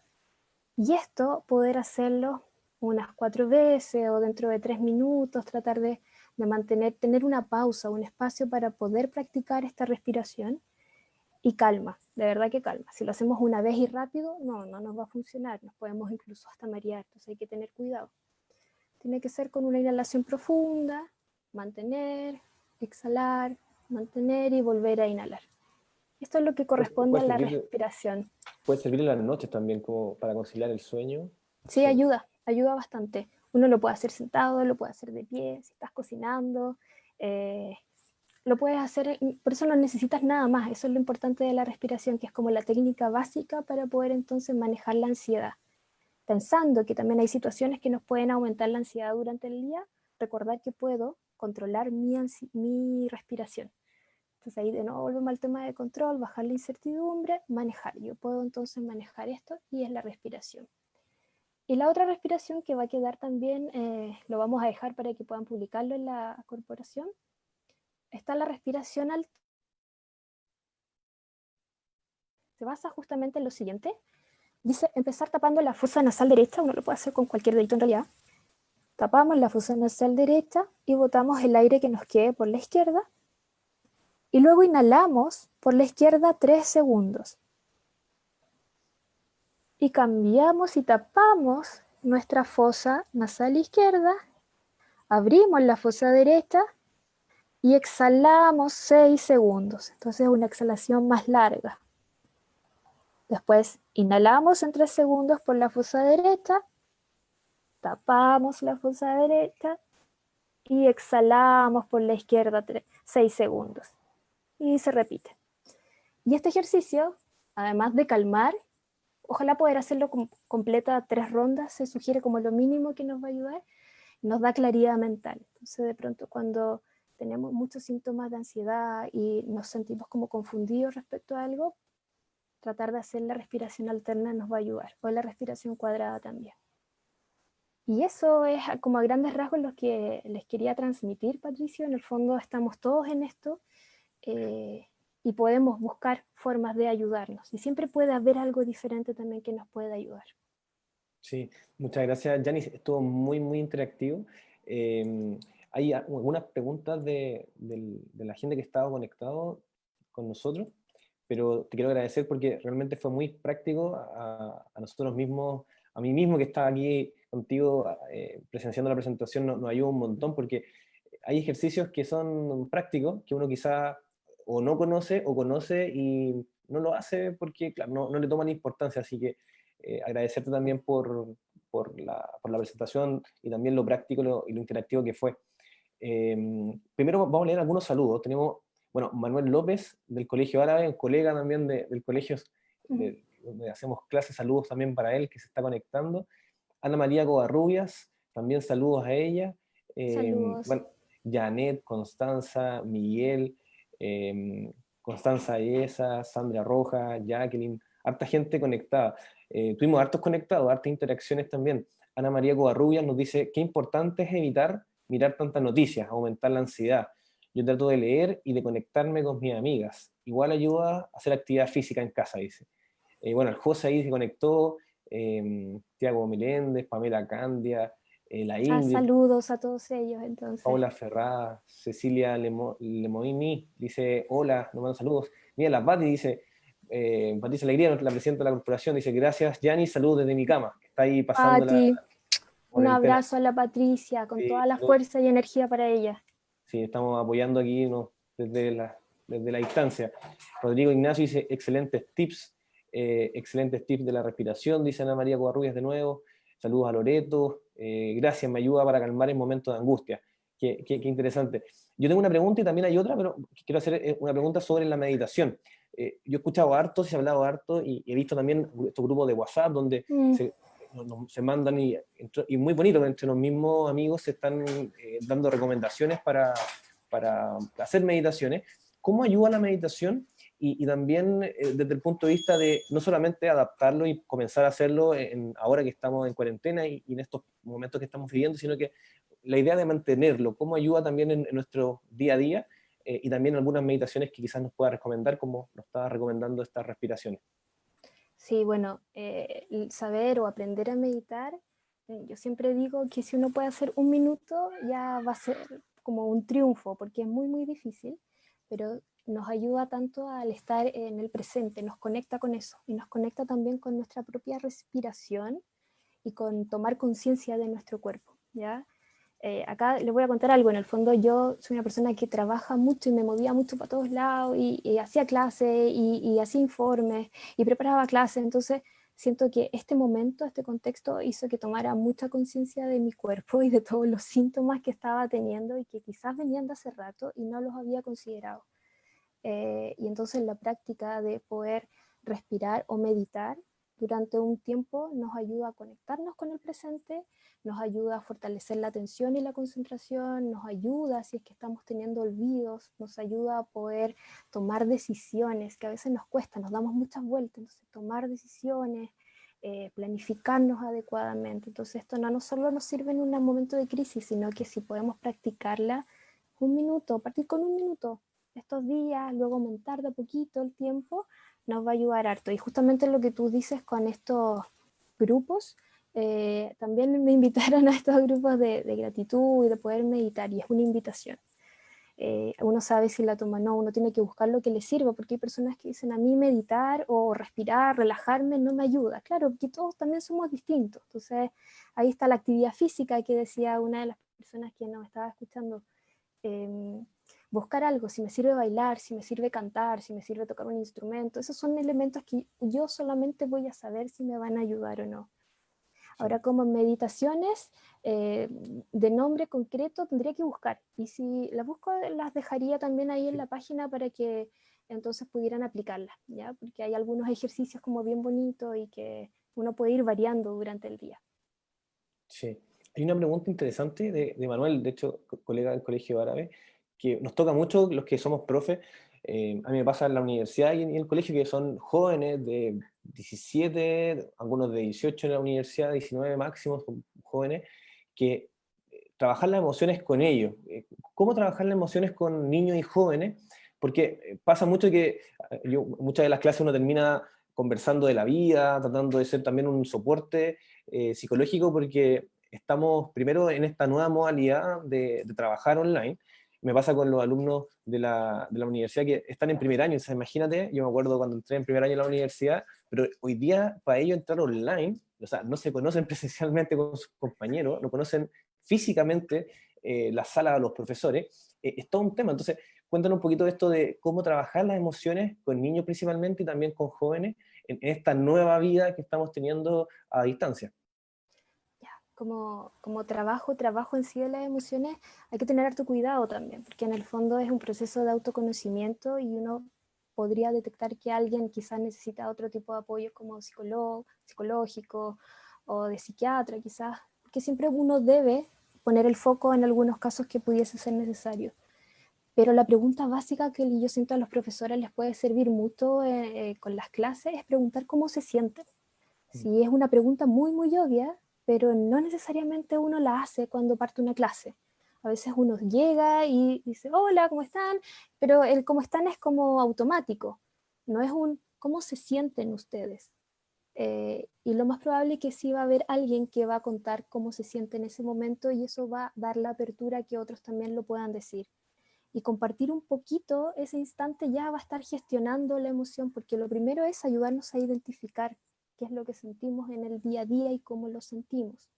Y esto poder hacerlo unas 4 veces o dentro de 3 minutos, tratar de mantener, tener una pausa, un espacio para poder practicar esta respiración y calma, de verdad que calma. Si lo hacemos una vez y rápido, no nos va a funcionar, nos podemos incluso hasta marear, entonces hay que tener cuidado. Tiene que ser con una inhalación profunda, mantener, exhalar, mantener y volver a inhalar. Esto es lo que corresponde a la respiración. Puede servir en las noches también como para conciliar el sueño. Sí, ayuda bastante. Uno lo puede hacer sentado, lo puede hacer de pie, si estás cocinando, lo puedes hacer, por eso no necesitas nada más. Eso es lo importante de la respiración, que es como la técnica básica para poder entonces manejar la ansiedad. Pensando que también hay situaciones que nos pueden aumentar la ansiedad durante el día, recordar que puedo controlar mi respiración. Entonces ahí de nuevo volvemos al tema de control, bajar la incertidumbre, manejar. Yo puedo entonces manejar esto y es la respiración. Y la otra respiración que va a quedar también, lo vamos a dejar para que puedan publicarlo en la corporación, está la respiración alta. Se basa justamente en lo siguiente. Dice empezar tapando la fosa nasal derecha, uno lo puede hacer con cualquier dedito en realidad. Tapamos la fosa nasal derecha y botamos el aire que nos quede por la izquierda. Y luego inhalamos por la izquierda 3 segundos. Y cambiamos y tapamos nuestra fosa nasal izquierda, abrimos la fosa derecha y exhalamos 6 segundos. Entonces una exhalación más larga. Después inhalamos en 3 segundos por la fosa derecha, tapamos la fosa derecha y exhalamos por la izquierda 6 segundos. Y se repite. Y este ejercicio, además de calmar, ojalá poder hacerlo completa 3 rondas, se sugiere como lo mínimo que nos va a ayudar, nos da claridad mental. Entonces de pronto cuando tenemos muchos síntomas de ansiedad y nos sentimos como confundidos respecto a algo, tratar de hacer la respiración alterna nos va a ayudar, o la respiración cuadrada también. Y eso es como a grandes rasgos lo que les quería transmitir, Patricio. En el fondo estamos todos en esto y podemos buscar formas de ayudarnos. Y siempre puede haber algo diferente también que nos pueda ayudar. Sí, muchas gracias, Yanis. Estuvo muy, muy interactivo. Hay algunas preguntas de la gente que estaba conectado con nosotros, pero te quiero agradecer porque realmente fue muy práctico a nosotros mismos, a mí mismo que estaba aquí contigo presenciando la presentación, nos ayudó un montón porque hay ejercicios que son prácticos, que uno quizá o no conoce o conoce y no lo hace porque, claro, no le toman importancia, así que agradecerte también por la presentación y también lo práctico y lo interactivo que fue. Primero vamos a leer algunos saludos. Tenemos, bueno, Manuel López del Colegio Árabe, un colega también del colegio donde hacemos clases, saludos también para él que se está conectando. Ana María Covarrubias, también saludos a ella. Saludos. Bueno, Janet, Constanza, Miguel, Constanza Esa, Sandra Roja, Jacqueline, harta gente conectada. Tuvimos hartos conectados, hartas interacciones también. Ana María Covarrubias nos dice, qué importante es evitar mirar tantas noticias, aumentar la ansiedad. Yo trato de leer y de conectarme con mis amigas. Igual ayuda a hacer actividad física en casa, dice. Bueno, el José ahí se conectó, Tiago Meléndez, Pamela Candia, la Ingrid, Saludos a todos ellos entonces. Paula Ferrada, Cecilia Lemoini, dice, hola, nos manda saludos. Mira, la Pati dice, Patricia Alegría, la presidenta de la corporación, dice, gracias, Gianni, saludos desde mi cama, que está ahí pasando la Pati, un cuarentena. abrazo a la Patricia, con Sí, toda la saludos. fuerza y energía para ella. Sí, estamos apoyando aquí, ¿no?, desde la distancia. Rodrigo Ignacio dice, excelentes tips de la respiración, dice Ana María Covarrubias de nuevo. Saludos a Loreto. Gracias, me ayuda para calmar en momentos de angustia. Qué interesante. Yo tengo una pregunta y también hay otra, pero quiero hacer una pregunta sobre la meditación. Yo he escuchado harto, se ha hablado harto, y he visto también estos grupos de WhatsApp donde se mandan, y muy bonito, que entre los mismos amigos se están dando recomendaciones para hacer meditaciones. ¿Cómo ayuda la meditación? Y también desde el punto de vista de no solamente adaptarlo y comenzar a hacerlo ahora que estamos en cuarentena y en estos momentos que estamos viviendo, sino que la idea de mantenerlo, cómo ayuda también en nuestro día a día, y también algunas meditaciones que quizás nos pueda recomendar, como nos estaba recomendando estas respiraciones. Sí, bueno, saber o aprender a meditar, yo siempre digo que si uno puede hacer un minuto ya va a ser como un triunfo, porque es muy, muy difícil, pero nos ayuda tanto al estar en el presente, nos conecta con eso y nos conecta también con nuestra propia respiración y con tomar conciencia de nuestro cuerpo, ¿ya? Acá les voy a contar algo, en el fondo yo soy una persona que trabaja mucho y me movía mucho para todos lados y hacía clases y hacía informes y preparaba clases, entonces siento que este momento, este contexto hizo que tomara mucha conciencia de mi cuerpo y de todos los síntomas que estaba teniendo y que quizás venían de hace rato y no los había considerado. Y entonces la práctica de poder respirar o meditar durante un tiempo nos ayuda a conectarnos con el presente, nos ayuda a fortalecer la atención y la concentración, nos ayuda si es que estamos teniendo olvidos, nos ayuda a poder tomar decisiones que a veces nos cuesta, nos damos muchas vueltas, entonces tomar decisiones, planificarnos adecuadamente. Entonces esto no solo nos sirve en un momento de crisis, sino que si podemos practicarla un minuto, partir con un minuto estos días, luego aumentar de a poquito el tiempo, nos va a ayudar harto. Y justamente lo que tú dices con estos grupos, también me invitaron a estos grupos de gratitud y de poder meditar, y es una invitación. Uno sabe si la toma o no, uno tiene que buscar lo que le sirva, porque hay personas que dicen a mí meditar o respirar, relajarme no me ayuda. Claro, porque todos también somos distintos. Entonces ahí está la actividad física que decía una de las personas que nos estaba escuchando. Buscar algo, si me sirve bailar, si me sirve cantar, si me sirve tocar un instrumento, esos son elementos que yo solamente voy a saber si me van a ayudar o no. Ahora, como meditaciones de nombre concreto, tendría que buscar. Y si las busco, las dejaría también ahí en la página para que entonces pudieran aplicarlas, ¿ya? Porque hay algunos ejercicios como bien bonitos y que uno puede ir variando durante el día. Sí. Hay una pregunta interesante de Manuel, de hecho, colega del Colegio Árabe, que nos toca mucho los que somos profes. A mí me pasa en la universidad y en el colegio, que son jóvenes de 17, algunos de 18 en la universidad, 19 máximos, son jóvenes, que trabajar las emociones con ellos. ¿Cómo trabajar las emociones con niños y jóvenes? Porque pasa mucho que muchas de las clases uno termina conversando de la vida, tratando de ser también un soporte psicológico, porque estamos primero en esta nueva modalidad de trabajar online. Me pasa con los alumnos de la universidad que están en primer año. O sea, imagínate, yo me acuerdo cuando entré en primer año en la universidad, pero hoy día para ellos entrar online, o sea, no se conocen presencialmente con sus compañeros, no conocen físicamente la sala a los profesores, es todo un tema. Entonces, cuéntanos un poquito de esto de cómo trabajar las emociones con niños principalmente y también con jóvenes en esta nueva vida que estamos teniendo a distancia. Ya, como trabajo en sí de las emociones, hay que tener harto cuidado también, porque en el fondo es un proceso de autoconocimiento y uno podría detectar que alguien quizás necesita otro tipo de apoyo como psicológico o de psiquiatra quizás, porque siempre uno debe poner el foco en algunos casos que pudiese ser necesario. Pero la pregunta básica que yo siento a los profesores les puede servir mucho con las clases es preguntar cómo se sienten. Sí, es una pregunta muy, muy obvia, pero no necesariamente uno la hace cuando parte una clase. A veces uno llega y dice, hola, ¿cómo están? Pero el cómo están es como automático, no es un cómo se sienten ustedes. Y lo más probable es que sí va a haber alguien que va a contar cómo se siente en ese momento y eso va a dar la apertura a que otros también lo puedan decir. Y compartir un poquito ese instante ya va a estar gestionando la emoción, porque lo primero es ayudarnos a identificar qué es lo que sentimos en el día a día y cómo lo sentimos.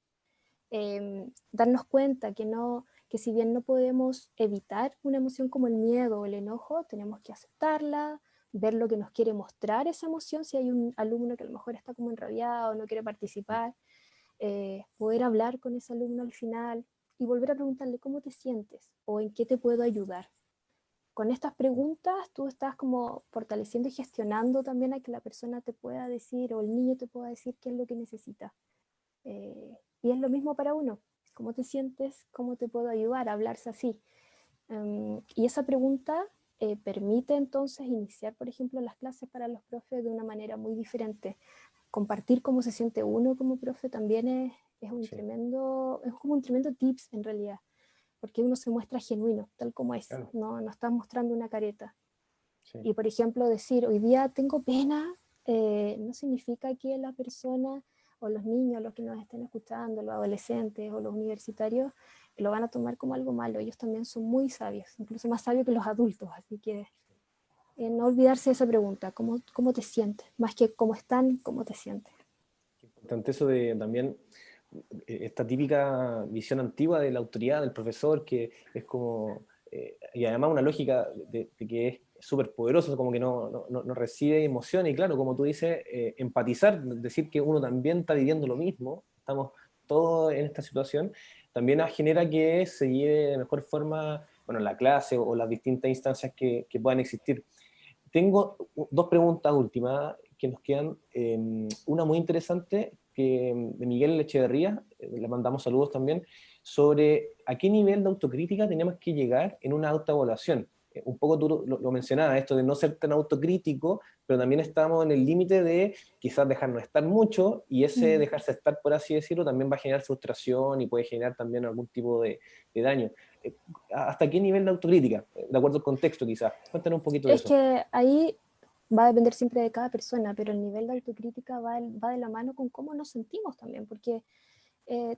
Darnos cuenta que si bien no podemos evitar una emoción como el miedo o el enojo, tenemos que aceptarla, ver lo que nos quiere mostrar esa emoción, si hay un alumno que a lo mejor está como enrabiado, no quiere participar, poder hablar con ese alumno al final y volver a preguntarle cómo te sientes o en qué te puedo ayudar. Con estas preguntas tú estás como fortaleciendo y gestionando también a que la persona te pueda decir o el niño te pueda decir qué es lo que necesita. Y es lo mismo para uno. ¿Cómo te sientes? ¿Cómo te puedo ayudar? A hablarse así. Y esa pregunta permite entonces iniciar, por ejemplo, las clases para los profes de una manera muy diferente. Compartir cómo se siente uno como profe también es un Sí, tremendo, es como un tremendo tips en realidad, porque uno se muestra genuino, tal como es, claro, no estás mostrando una careta. sí. Y por ejemplo, decir, hoy día tengo pena, no significa que la persona o los niños, los que nos estén escuchando, los adolescentes o los universitarios, lo van a tomar como algo malo. Ellos también son muy sabios, incluso más sabios que los adultos. Así que no olvidarse de esa pregunta, ¿cómo te sientes? Más que cómo están, ¿cómo te sientes? Importante eso de también esta típica visión antigua de la autoridad del profesor, que es como, y además una lógica de que es súper poderoso, como que no recibe emoción, y claro, como tú dices, empatizar, decir que uno también está viviendo lo mismo, estamos todos en esta situación, también genera que se lleve de mejor forma, bueno, la clase o las distintas instancias que puedan existir. Tengo dos preguntas últimas que nos quedan. Una muy interesante de Miguel Echeverría, le mandamos saludos también, sobre a qué nivel de autocrítica tenemos que llegar en una autoevaluación. Un poco tú lo mencionabas, esto de no ser tan autocrítico, pero también estamos en el límite de quizás dejarnos estar mucho, y ese dejarse estar, por así decirlo, también va a generar frustración y puede generar también algún tipo de daño. Eh, ¿Hasta qué nivel de autocrítica? De acuerdo al contexto, quizás. Cuéntanos un poquito de Es eso. que ahí va a depender siempre de cada persona, pero el nivel de autocrítica va de la mano con cómo nos sentimos también, porque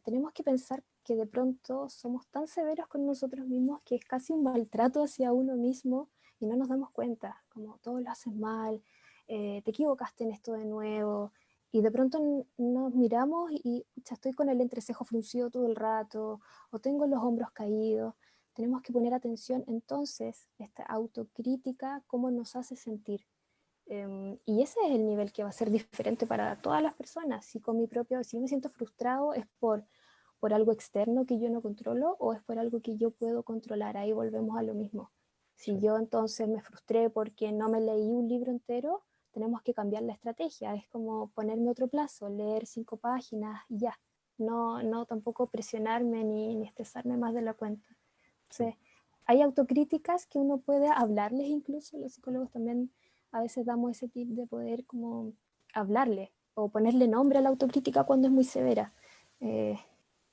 tenemos que pensar que de pronto somos tan severos con nosotros mismos que es casi un maltrato hacia uno mismo y no nos damos cuenta, como todo lo haces mal, te equivocaste en esto de nuevo, y de pronto nos miramos y ya estoy con el entrecejo fruncido todo el rato, o tengo los hombros caídos. Tenemos que poner atención entonces, esta autocrítica, cómo nos hace sentir. Y ese es el nivel que va a ser diferente para todas las personas. Si yo me siento frustrado es por algo externo que yo no controlo o es por algo que yo puedo controlar. Ahí volvemos a lo mismo. Si Sí. yo entonces me frustré porque no me leí un libro entero, tenemos que cambiar la estrategia. Es como ponerme otro plazo, leer 5 páginas y ya. No tampoco presionarme ni estresarme más de la cuenta. Sí. Entonces, hay autocríticas que uno puede hablarles incluso, los psicólogos también a veces damos ese tip de poder como hablarle o ponerle nombre a la autocrítica cuando es muy severa. Eh,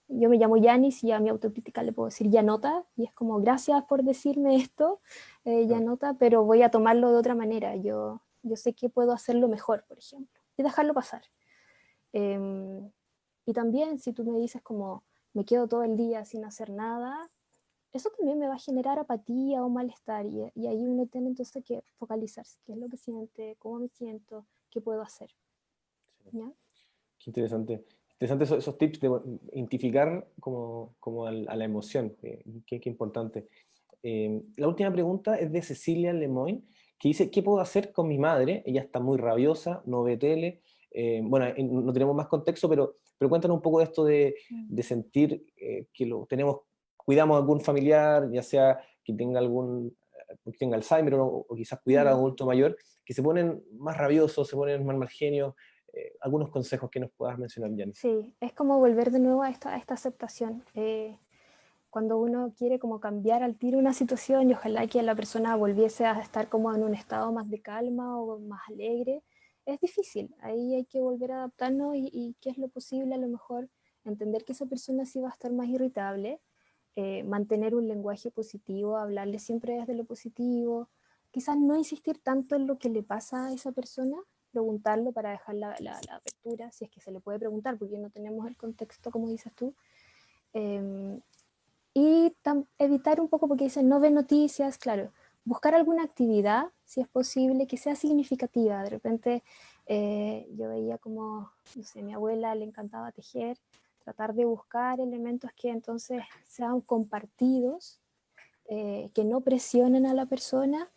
yo me llamo Yanis y a mi autocrítica le puedo decir Yanota y es como gracias por decirme esto, Claro. Yanota, pero voy a tomarlo de otra manera. Yo sé que puedo hacerlo mejor, por ejemplo, y dejarlo pasar. Eh, y también si tú me dices como me quedo todo el día sin hacer nada, eso también me va a generar apatía o malestar y ahí uno tiene entonces que focalizarse, qué es lo que siente, cómo me siento, qué puedo hacer. Sí. ¿Ya? Qué interesante. Interesante esos tips de identificar como a la emoción, que importante. La última pregunta es de Cecilia Lemoyne, que dice, ¿qué puedo hacer con mi madre? Ella está muy rabiosa, no ve tele. Bueno, no tenemos más contexto, pero cuéntanos un poco de esto de sentir que cuidamos a algún familiar, ya sea que tenga que tenga Alzheimer o quizás cuidar a un adulto mayor, que se ponen más rabiosos, se ponen más mal genio. Algunos consejos que nos puedas mencionar, Yanis. Sí, es como volver de nuevo a esta aceptación. Cuando uno quiere como cambiar al tiro una situación y ojalá que la persona volviese a estar como en un estado más de calma o más alegre, es difícil. Ahí hay que volver a adaptarnos y qué es lo posible, a lo mejor entender que esa persona sí va a estar más irritable, mantener un lenguaje positivo, hablarle siempre desde lo positivo, quizás no insistir tanto en lo que le pasa a esa persona, preguntarlo para dejar la apertura, si es que se le puede preguntar, porque no tenemos el contexto, como dices tú. Y evitar un poco, porque dicen no ve noticias, claro, buscar alguna actividad, si es posible, que sea significativa. De repente yo veía como, no sé, mi abuela le encantaba tejer, tratar de buscar elementos que entonces sean compartidos, que no presionen a la persona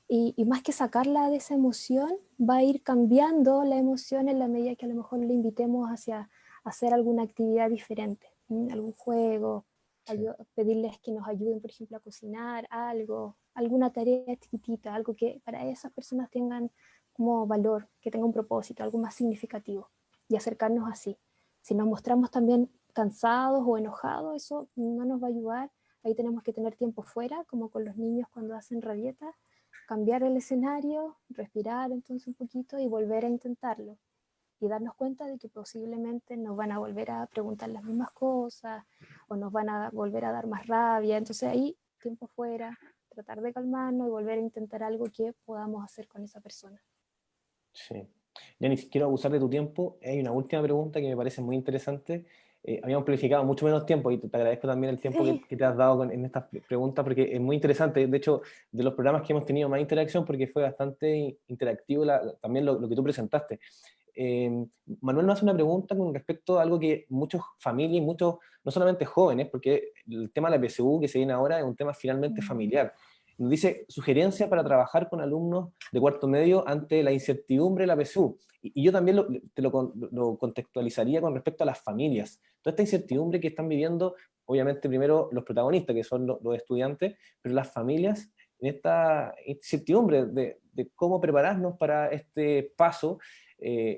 y más que sacarla de esa emoción, va a ir cambiando la emoción en la medida que a lo mejor le invitemos hacia hacer alguna actividad diferente, algún juego, Sí. pedirles que nos ayuden, por ejemplo, a cocinar algo, alguna tarea chiquitita, algo que para esas personas tengan como valor, que tenga un propósito, algo más significativo, y acercarnos así. Si nos mostramos también cansados o enojados, eso no nos va a ayudar. Ahí tenemos que tener tiempo fuera, como con los niños cuando hacen rabietas, cambiar el escenario, respirar entonces un poquito y volver a intentarlo. Y darnos cuenta de que posiblemente nos van a volver a preguntar las mismas cosas o nos van a volver a dar más rabia. Entonces ahí, tiempo fuera, tratar de calmarnos y volver a intentar algo que podamos hacer con esa persona. Sí. Ya ni quiero abusar de tu tiempo. Hay una última pregunta que me parece muy interesante. Habíamos planificado mucho menos tiempo y te agradezco también el tiempo Sí. que te has dado en estas preguntas porque es muy interesante. De hecho, de los programas que hemos tenido más interacción porque fue bastante interactivo también lo que tú presentaste. Manuel nos hace una pregunta con respecto a algo que muchas familias, muchos, no solamente jóvenes, porque el tema de la PSU que se viene ahora es un tema finalmente familiar. Nos dice, sugerencia para trabajar con alumnos de cuarto medio ante la incertidumbre de la PSU. Y yo también lo contextualizaría con respecto a las familias. Toda esta incertidumbre que están viviendo, obviamente primero los protagonistas, que son los estudiantes, pero las familias en esta incertidumbre de cómo prepararnos para este paso.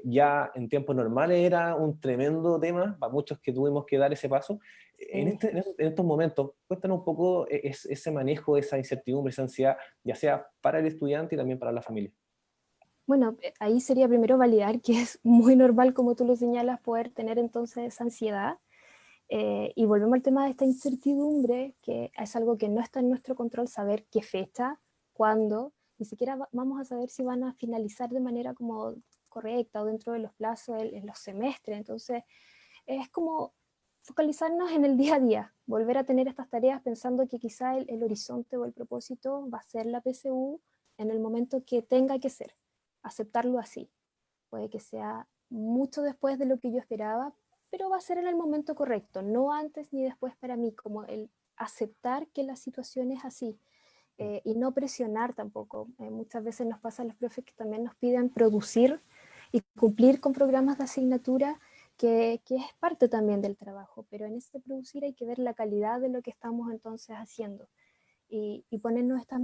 Ya en tiempos normales era un tremendo tema para muchos que tuvimos que dar ese paso. Sí. En estos momentos, cuéntanos un poco ese manejo, esa incertidumbre, esa ansiedad, ya sea para el estudiante y también para la familia. Bueno, ahí sería primero validar que es muy normal, como tú lo señalas, poder tener entonces esa ansiedad. Y volvemos al tema de esta incertidumbre, que es algo que no está en nuestro control, saber qué fecha, cuándo, ni siquiera vamos a saber si van a finalizar de manera como correcta o dentro de los plazos en los semestres. Entonces, es como focalizarnos en el día a día, volver a tener estas tareas pensando que quizá el horizonte o el propósito va a ser la PSU en el momento que tenga que ser, aceptarlo así. Puede que sea mucho después de lo que yo esperaba, pero va a ser en el momento correcto, no antes ni después para mí, como el aceptar que la situación es así. Y no presionar tampoco. Muchas veces nos pasa a los profes que también nos piden producir y cumplir con programas de asignatura, que es parte también del trabajo, pero en este producir hay que ver la calidad de lo que estamos entonces haciendo y ponernos estas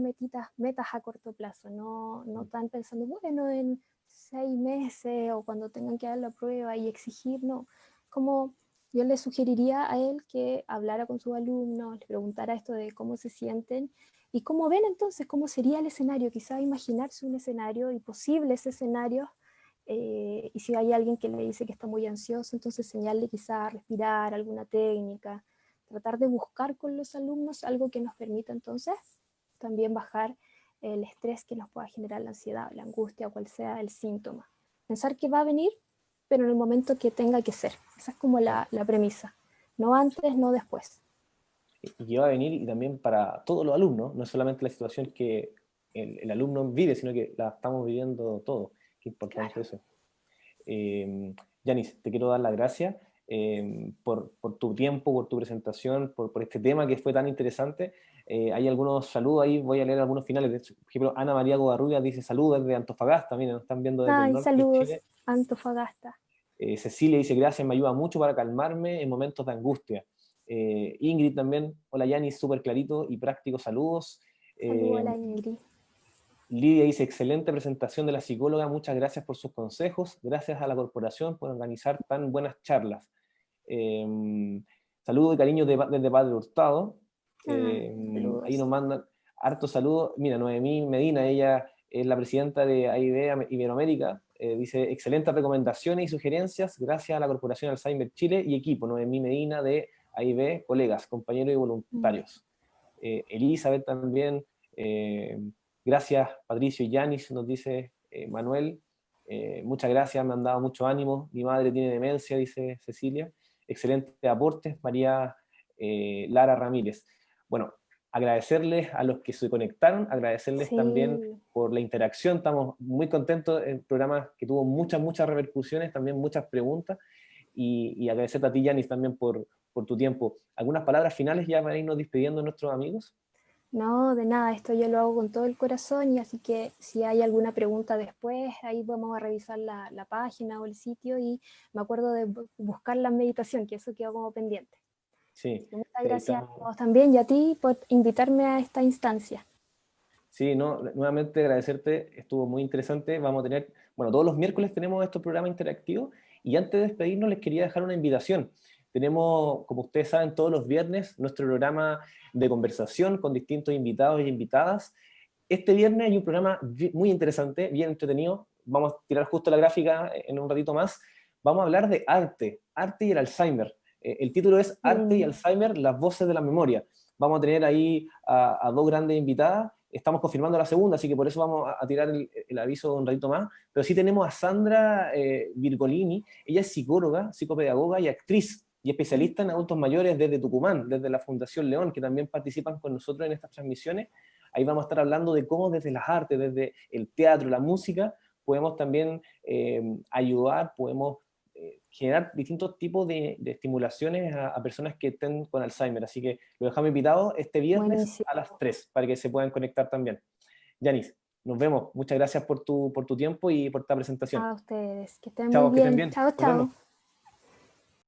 metas a corto plazo, no tan pensando, bueno, en 6 meses o cuando tengan que dar la prueba y exigir, no. Como yo le sugeriría a él que hablara con sus alumnos, le preguntara esto de cómo se sienten y cómo ven entonces, cómo sería el escenario, quizá imaginarse un escenario y posibles escenarios. Y si hay alguien que le dice que está muy ansioso, entonces señalarle quizá a respirar, alguna técnica, tratar de buscar con los alumnos algo que nos permita entonces también bajar el estrés que nos pueda generar la ansiedad, la angustia, cual sea el síntoma. Pensar que va a venir, pero en el momento que tenga que ser. Esa es como la premisa. No antes, no después. Y que va a venir y también para todos los alumnos, no es solamente la situación que el alumno vive, sino que la estamos viviendo todos. Qué importante Claro. eso. Yanis, te quiero dar las gracias. por tu tiempo, por tu presentación, por este tema que fue tan interesante. Hay algunos saludos ahí, voy a leer algunos finales. Por ejemplo, Ana María Godarrubia dice saludos desde Antofagasta, miren, nos están viendo desde el Ay, norte de saludos, Chile. Antofagasta. Cecilia dice gracias, me ayuda mucho para calmarme en momentos de angustia. Ingrid también, hola Yanis, súper clarito y práctico, saludos. Saludos a la Ingrid. Lidia dice, excelente presentación de la psicóloga, muchas gracias por sus consejos, gracias a la corporación por organizar tan buenas charlas. Saludos y cariños desde Padre Hurtado. Ahí nos mandan hartos saludos. Mira, Noemí Medina, ella es la presidenta de AIB Iberoamérica, dice, excelentes recomendaciones y sugerencias, gracias a la Corporación Alzheimer Chile y equipo. Noemí Medina de AIB, colegas, compañeros y voluntarios. Elizabeth también, gracias Patricio y Yanis, nos dice Manuel, muchas gracias, me han dado mucho ánimo, mi madre tiene demencia, dice Cecilia, excelentes aportes, María Lara Ramírez. Bueno, agradecerles a los que se conectaron, agradecerles también por la interacción, estamos muy contentos, el programa que tuvo muchas repercusiones, también muchas preguntas, y agradecerte a ti, Yanis, también por tu tiempo. ¿Algunas palabras finales ya para irnos despidiendo de nuestros amigos? No, de nada, esto yo lo hago con todo el corazón y así que si hay alguna pregunta después, ahí vamos a revisar la página o el sitio y me acuerdo de buscar la meditación, que eso quedó como pendiente. Sí. Muchas gracias a todos también y a ti por invitarme a esta instancia. Sí, no, nuevamente agradecerte, estuvo muy interesante. Vamos a tener, bueno, todos los miércoles tenemos estos programas interactivos y antes de despedirnos les quería dejar una invitación. Tenemos, como ustedes saben, todos los viernes nuestro programa de conversación con distintos invitados y invitadas. Este viernes hay un programa muy interesante, bien entretenido. Vamos a tirar justo la gráfica en un ratito más. Vamos a hablar de arte y el Alzheimer. El título es Arte y Alzheimer, las voces de la memoria. Vamos a tener ahí a dos grandes invitadas. Estamos confirmando la segunda, así que por eso vamos a tirar el aviso un ratito más. Pero sí tenemos a Sandra Virgolini. Ella es psicóloga, psicopedagoga y actriz y especialista en adultos mayores desde Tucumán, desde la Fundación León, que también participan con nosotros en estas transmisiones. Ahí vamos a estar hablando de cómo desde las artes, desde el teatro, la música, podemos también ayudar, podemos generar distintos tipos de estimulaciones a personas que estén con Alzheimer. Así que lo dejamos invitado este viernes Buenísimo. a las 3 para que se puedan conectar también. Yanis, nos vemos. Muchas gracias por tu tiempo y por esta presentación. A ustedes. Que estén Chao, muy que estén bien. bien. Chao, Nos vemos. chao.